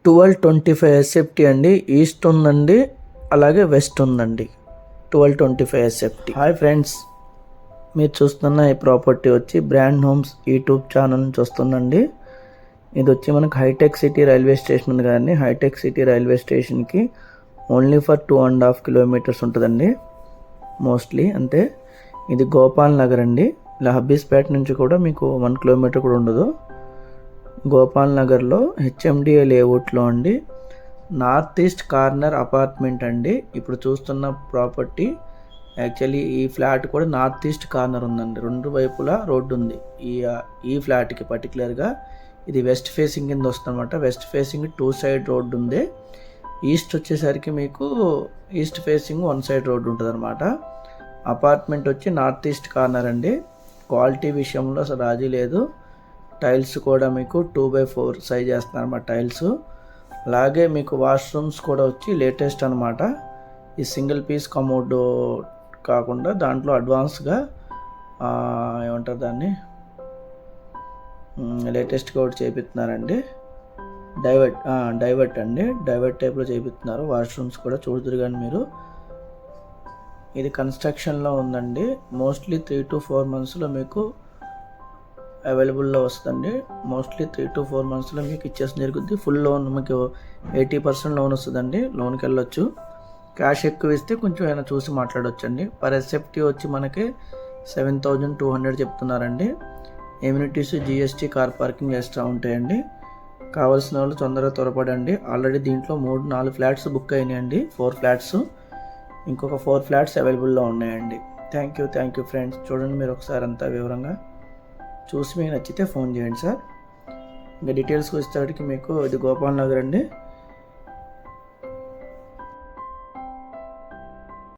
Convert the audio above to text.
1225 SFT అండి. East ఉందండి, అలాగే వెస్ట్ ఉందండి. 1225 ఎస్ఎఫ్టీ. హాయ్ ఫ్రెండ్స్, మీరు చూస్తున్న ఈ ప్రాపర్టీ వచ్చి బ్రాండ్ హోమ్స్ యూట్యూబ్ ఛానల్ నుంచి వస్తుందండి. ఇది వచ్చి మనకు హైటెక్ సిటీ రైల్వే స్టేషన్ ఉంది కదండి. హైటెక్ సిటీ రైల్వే స్టేషన్కి ఓన్లీ ఫర్ 2.5 కిలోమీటర్స్ ఉంటుందండి మోస్ట్లీ. అంతే. ఇది గోపాల్ నగర్ అండి. ఇలా హబ్బీస్పేట నుంచి కూడా మీకు 1 కిలోమీటర్ కూడా ఉండదు. గోపాల్ నగర్లో హెచ్ఎండిఏ లేఅవుట్లో అండి, నార్త్ ఈస్ట్ కార్నర్ అపార్ట్మెంట్ అండి. ఇప్పుడు చూస్తున్న ప్రాపర్టీ యాక్చువల్లీ ఈ ఫ్లాట్ కూడా నార్త్ ఈస్ట్ కార్నర్ ఉందండి. రెండు వైపులా రోడ్డు ఉంది. ఈ ఫ్లాట్కి పర్టికులర్గా ఇది వెస్ట్ ఫేసింగ్ కింద వస్తుందన్నమాట. వెస్ట్ ఫేసింగ్ 2 సైడ్ రోడ్డు ఉంది. ఈస్ట్ వచ్చేసరికి మీకు ఈస్ట్ ఫేసింగ్ 1 సైడ్ రోడ్డు ఉంటుంది అనమాట. అపార్ట్మెంట్ వచ్చి నార్త్ ఈస్ట్ కార్నర్ అండి. క్వాలిటీ విషయంలో అసలు రాజీ లేదు. టైల్స్ కూడా మీకు 2x4 సైజ్ వేస్తున్నారు అన్నమాట టైల్స్. అలాగే మీకు వాష్రూమ్స్ కూడా వచ్చి లేటెస్ట్ అనమాట. ఈ సింగిల్ పీస్ కమోడ్ కాకుండా దాంట్లో అడ్వాన్స్గా ఏమంటారు దాన్ని, లేటెస్ట్గా ఒకటి చేపిస్తున్నారండి. డైవర్ట్ అండి. డైవర్ట్ టైప్లో చేపిస్తున్నారు. వాష్రూమ్స్ కూడా చూడుదురు కానీ మీరు. ఇది కన్స్ట్రక్షన్లో ఉందండి. మోస్ట్లీ 3 to 4 మంత్స్లో మీకు అవైలబుల్లో వస్తుందండి. మోస్ట్లీ 3 to 4 మంత్స్లో మీకు ఇచ్చేసి జరుగుద్ది. ఫుల్ లోన్ మీకు 80% లోన్ వస్తుందండి. లోన్కి వెళ్ళొచ్చు. క్యాష్ ఎక్కువ ఇస్తే కొంచెం ఏమైనా చూసి మాట్లాడవచ్చండి. పర్ ఎస్ఎఫ్టీ వచ్చి మనకి 7,200 చెప్తున్నారండి. Amenities, GST, car parking extra ఉంటాయండి. కావాల్సిన వాళ్ళు తొందరగా త్వరపడండి. ఆల్రెడీ దీంట్లో 3-4 ఫ్లాట్స్ బుక్ అయినాయండి. 4 ఫ్లాట్స్, ఇంకొక 4 ఫ్లాట్స్ అవైలబుల్లో ఉన్నాయండి. Thank you friends. చూడండి మీరు ఒకసారి అంతా వివరంగా చూసి మీకు నచ్చితే ఫోన్ చేయండి సార్. ఇంకా డీటెయిల్స్కి వచ్చేసరికి మీకు ఇది గోపాల్ నగర్ అండి.